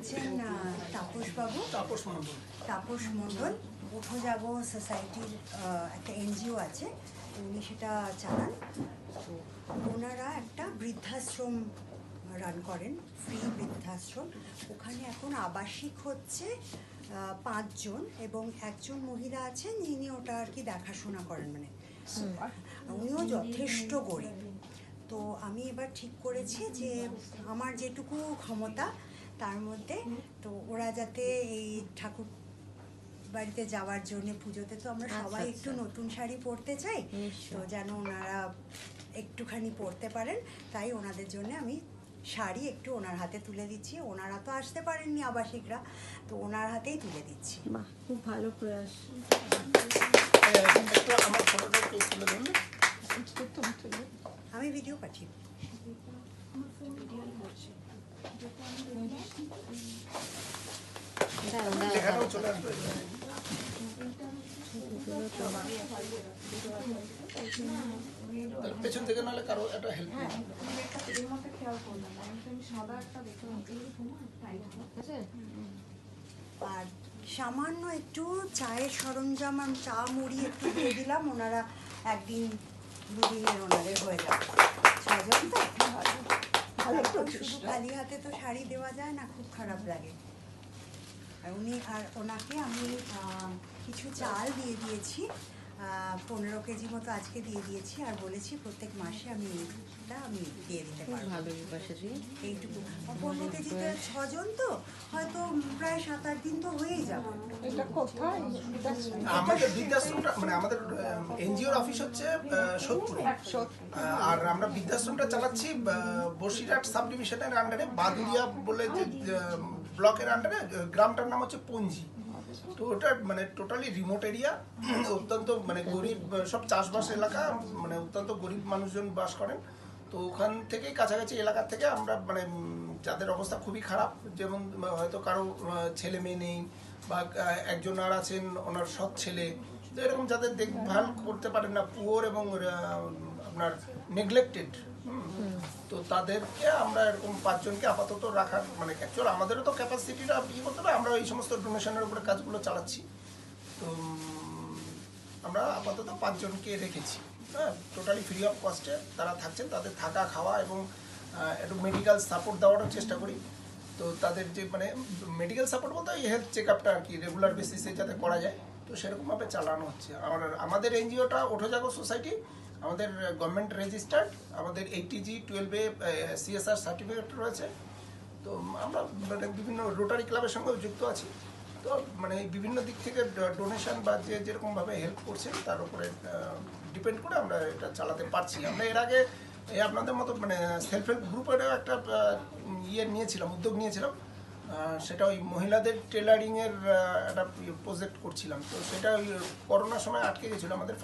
হচ্ছেন তাপসবাবু, তাপস মণ্ডল। উঠো যাবো সোসাইটির একটা এনজিও আছে, উনি সেটা চালান। তো ওনারা একটা বৃদ্ধাশ্রম রান করেন, ফ্রি বৃদ্ধাশ্রম। ওখানে এখন আবাসিক হচ্ছে 5 জন, এবং একজন মহিলা আছেন যিনি ওটা আর কি দেখাশোনা করেন, মানে উনিও যথেষ্ট গরিব। তো আমি এবার ঠিক করেছি যে আমার যেটুকু ক্ষমতা তার মধ্যে, তো ওরা যাতে এই ঠাকুর বাড়িতে যাওয়ার জন্য পুজোতে তো আমরা সবাই একটু নতুন শাড়ি পরতে চাই, তো যেন ওনারা একটুখানি পরতে পারেন, তাই ওনাদের জন্য আমি শাড়ি একটু ওনার হাতে তুলে দিচ্ছি। ওনারা তো আসতে পারেননি আবাসিকরা, তো ওনার হাতেই তুলে দিচ্ছি। বাহ, খুব ভালো প্রয়াস। আমি ভিডিও পাঠিয়ে পেছন থেকে নাহলে কারো একটা হেল্প। আর সামান্য একটু চায়ের সরঞ্জাম, আমি চা মুড়ি একটু দিয়ে দিলাম। ওনারা একদিন দুদিনের ওনাদের হয়ে যাবে। 6 জন তো, শুধু খালি হাতে তো শাড়ি দেওয়া যায় না, খুব খারাপ লাগে। আর ওনাকে আমি কিছু চাল দিয়ে দিয়েছি, 15 কেজি মতো আজকে দিয়ে দিয়েছি, আর বলেছি প্রত্যেক মাসে আমি দিয়ে দিতে পারবো। এইটুকু 15 কেজিতে 6 জন তো হয়তো প্রায় 7-8 দিন তো হয়েই যাবে। আমাদের বৃদ্ধাশ্রমটা মানে আমাদের এনজিওর অফিস হচ্ছে সোদপুরে, আর আমরা বৃদ্ধাশ্রমটা চালাচ্ছি বসিরহাট সাব ডিভিশনের আন্ডারে, বাদুরিয়া বলে যে ব্লকের আন্ডারে। গ্রামটার নাম হচ্ছে পঞ্জি। তো ওটা মানে টোটালি রিমোট এরিয়া, অত্যন্ত মানে গরিব, সব চাষবাস এলাকা, মানে অত্যন্ত গরিব মানুষজন বাস করেন। তো ওখান থেকেই কাছাকাছি এলাকার থেকে আমরা মানে যাদের অবস্থা খুবই খারাপ, যেমন হয়তো কারো ছেলে মেয়ে নেই, বা একজন আর আছেন ওনার সৎ ছেলে, তো এরকম যাদের দেখভাল করতে পারেন না, পুয়োর এবং আপনার নেগলেক্টেড, তো তাদেরকে আমরা এরকম 5 জনকে আপাতত রাখার মানে অ্যাকচুয়াল আমাদেরও তো ক্যাপাসিটিটা করতে হবে, আমরা এই সমস্ত ডোনেশনের উপরে কাজগুলো চালাচ্ছি। তো আমরা আপাতত 5 জনকে রেখেছি, হ্যাঁ, টোটালি ফ্রি অফ কস্টে তারা থাকছেন। তাদের থাকা খাওয়া এবং একটু মেডিকেল সাপোর্ট দেওয়ারও চেষ্টা করি। তো তাদের যে মানে মেডিকেল সাপোর্ট বলতে এই হেলথ চেক আপটা আর কি রেগুলার বেসিসে যাতে করা যায়, তো সেরকমভাবে চালানো হচ্ছে। আমাদের এনজিওটা ওঠো জাগো সোসাইটি, আমাদের গভর্নমেন্ট রেজিস্টার্ড, আমাদের 80G 12A CSR সার্টিফিকেট রয়েছে। তো আমরা মানে বিভিন্ন রোটারি ক্লাবের সঙ্গেও যুক্ত আছি। তো মানে বিভিন্ন দিক থেকে ডোনেশন বা যে যেরকমভাবে হেল্প করছেন তার উপরে ডিপেন্ড করে আমরা এটা চালাতে পারছি। আমরা এর আগে আপনাদের মতো মানে সেলফ হেল্প গ্রুপেরও একটা উদ্যোগ নিয়েছিলাম। সেটা ওই মহিলাদের টেলারিংয়ের একটা প্রজেক্ট করছিলাম। তো সেটা ওই করোনার সময় আটকে গেছিলো আমাদের।